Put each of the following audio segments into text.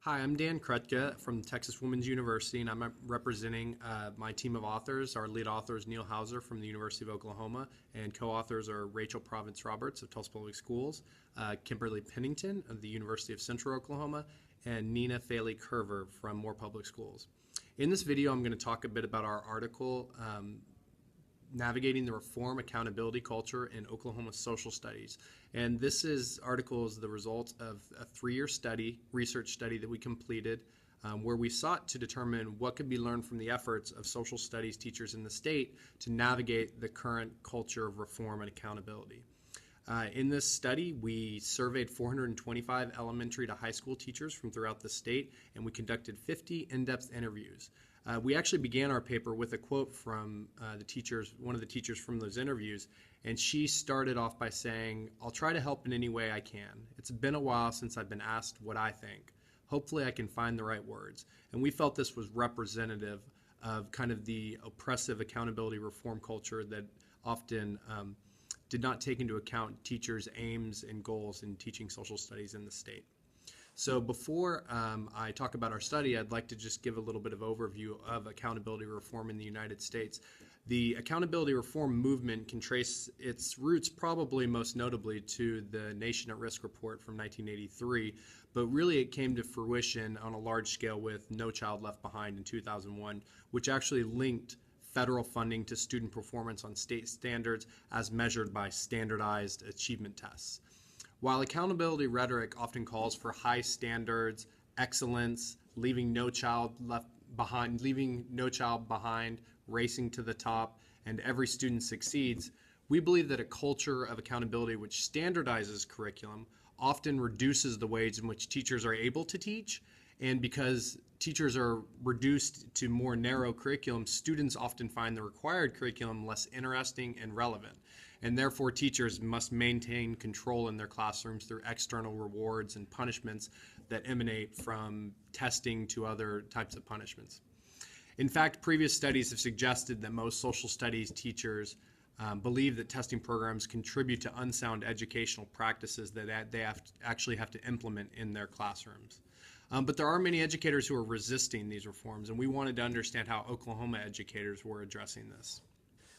Hi, I'm Dan Krutka from Texas Women's University, and I'm representing my team of authors. Our lead author is Neil Hauser from the University of Oklahoma, and co-authors are Rachel Province Roberts of Tulsa Public Schools, Kimberly Pennington of the University of Central Oklahoma, and Nina Faley Curver from Moore Public Schools. In this video, I'm going to talk a bit about our article, Navigating the Reform Accountability Culture in Oklahoma Social Studies. And this article is the result of a 3-year research study that we completed where we sought to determine what could be learned from the efforts of social studies teachers in the state to navigate the current culture of reform and accountability. In this study, we surveyed 425 elementary to high school teachers from throughout the state, and we conducted 50 in-depth interviews. We actually began our paper with a quote from one of the teachers from those interviews, and she started off by saying, "I'll try to help in any way I can. It's been a while since I've been asked what I think. Hopefully I can find the right words." And we felt this was representative of kind of the oppressive accountability reform culture that often did not take into account teachers' aims and goals in teaching social studies in the state. So before I talk about our study, I'd like to just give a little bit of overview of accountability reform in the United States. The accountability reform movement can trace its roots probably most notably to the Nation at Risk report from 1983, but really it came to fruition on a large scale with No Child Left Behind in 2001, which actually linked federal funding to student performance on state standards as measured by standardized achievement tests. While accountability rhetoric often calls for high standards, excellence, leaving no child behind, racing to the top, and every student succeeds, we believe that a culture of accountability which standardizes curriculum often reduces the ways in which teachers are able to teach, and because teachers are reduced to more narrow curriculum, students often find the required curriculum less interesting and relevant. And therefore, teachers must maintain control in their classrooms through external rewards and punishments that emanate from testing to other types of punishments. In fact, previous studies have suggested that most social studies teachers believe that testing programs contribute to unsound educational practices that they actually have to implement in their classrooms. But there are many educators who are resisting these reforms, and we wanted to understand how Oklahoma educators were addressing this.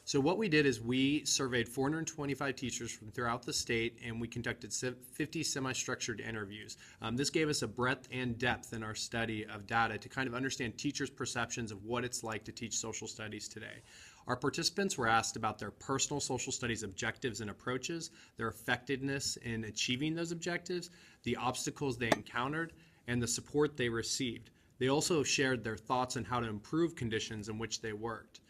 So what we did is we surveyed 425 teachers from throughout the state, and we conducted 50 semi-structured interviews. This gave us a breadth and depth in our study of data to kind of understand teachers' perceptions of what it's like to teach social studies today. Our participants were asked about their personal social studies objectives and approaches, their effectiveness in achieving those objectives, the obstacles they encountered, and the support they received. They also shared their thoughts on how to improve conditions in which they worked.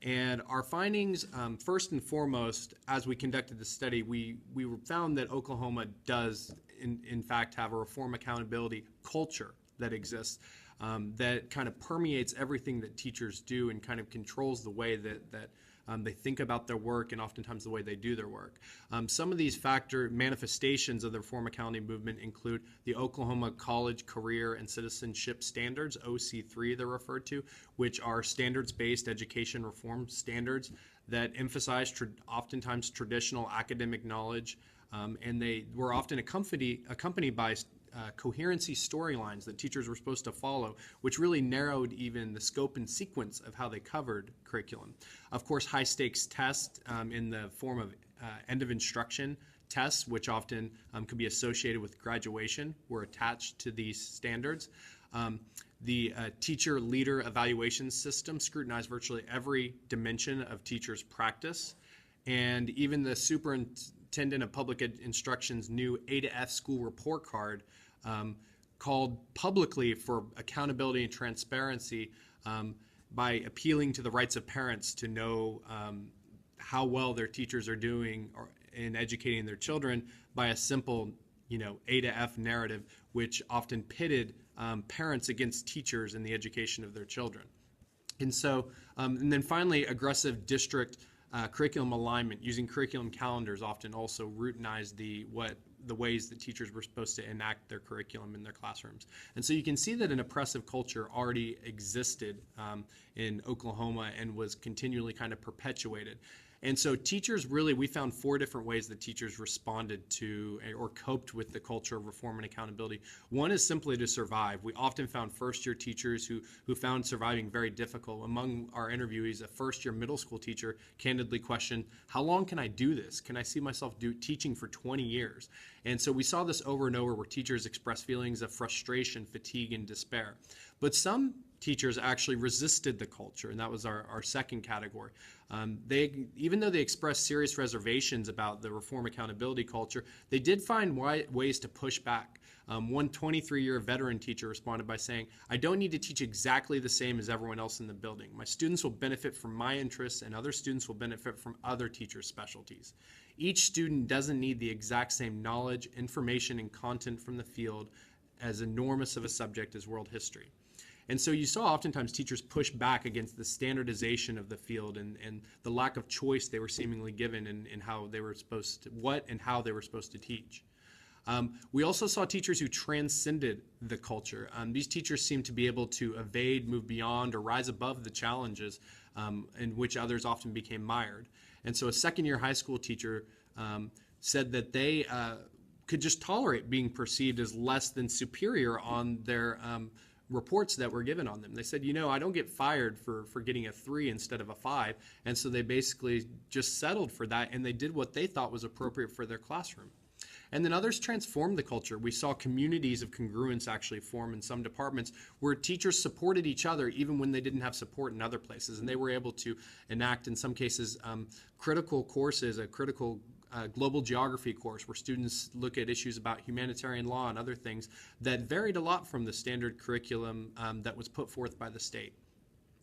And our findings, first and foremost, as we conducted the study, we found that Oklahoma does, in fact, have a reform accountability culture that exists that kind of permeates everything that teachers do and kind of controls the way that they think about their work and oftentimes the way they do their work. Some of these manifestations of the reform accountability movement include the Oklahoma College Career and Citizenship Standards, OC3 they're referred to, which are standards-based education reform standards that emphasize oftentimes traditional academic knowledge, and they were often accompanied by coherency storylines that teachers were supposed to follow, which really narrowed even the scope and sequence of how they covered curriculum. Of course, high-stakes tests in the form of end-of-instruction tests, which often could be associated with graduation, were attached to these standards. The teacher leader evaluation system scrutinized virtually every dimension of teachers' practice, and even the superintendent of public instruction's new A to F school report card called publicly for accountability and transparency by appealing to the rights of parents to know how well their teachers are doing in educating their children by a simple, A to F narrative, which often pitted parents against teachers in the education of their children. And so, and then finally, aggressive district curriculum alignment using curriculum calendars often also routinized the ways that teachers were supposed to enact their curriculum in their classrooms. And so you can see that an oppressive culture already existed in Oklahoma and was continually kind of perpetuated. And so teachers really, we found 4 different ways that teachers responded to or coped with the culture of reform and accountability. One is simply to survive. We often found first-year teachers who found surviving very difficult. Among our interviewees, a first-year middle school teacher candidly questioned, how long can I do this? Can I see myself teaching for 20 years? And so we saw this over and over where teachers express feelings of frustration, fatigue, and despair. But some teachers actually resisted the culture, and that was our second category. Even though they expressed serious reservations about the reform accountability culture, they did find ways to push back. One 23-year veteran teacher responded by saying, I don't need to teach exactly the same as everyone else in the building. My students will benefit from my interests, and other students will benefit from other teachers' specialties. Each student doesn't need the exact same knowledge, information, and content from the field as enormous of a subject as world history. And so you saw oftentimes teachers push back against the standardization of the field and the lack of choice they were seemingly given in how they were supposed to, what and how they were supposed to teach. We also saw teachers who transcended the culture. These teachers seemed to be able to evade, move beyond, or rise above the challenges in which others often became mired. And so a second-year high school teacher said that they could just tolerate being perceived as less than superior on their reports that were given on them. They said, I don't get fired for getting a 3 instead of a 5. And so they basically just settled for that, and they did what they thought was appropriate for their classroom. And then others transformed the culture. We saw communities of congruence actually form in some departments where teachers supported each other even when they didn't have support in other places. And they were able to enact, in some cases, critical courses, a critical global geography course where students look at issues about humanitarian law and other things that varied a lot from the standard curriculum that was put forth by the state.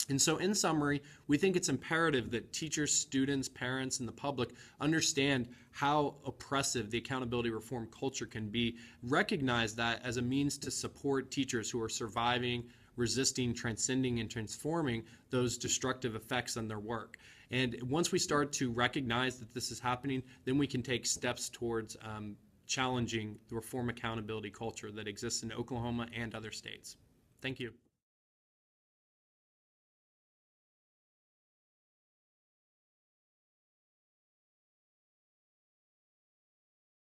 And so in summary, we think it's imperative that teachers, students, parents, and the public understand how oppressive the accountability reform culture can be, recognize that as a means to support teachers who are surviving, resisting, transcending, and transforming those destructive effects on their work. And once we start to recognize that this is happening, then we can take steps towards challenging the reform accountability culture that exists in Oklahoma and other states. Thank you.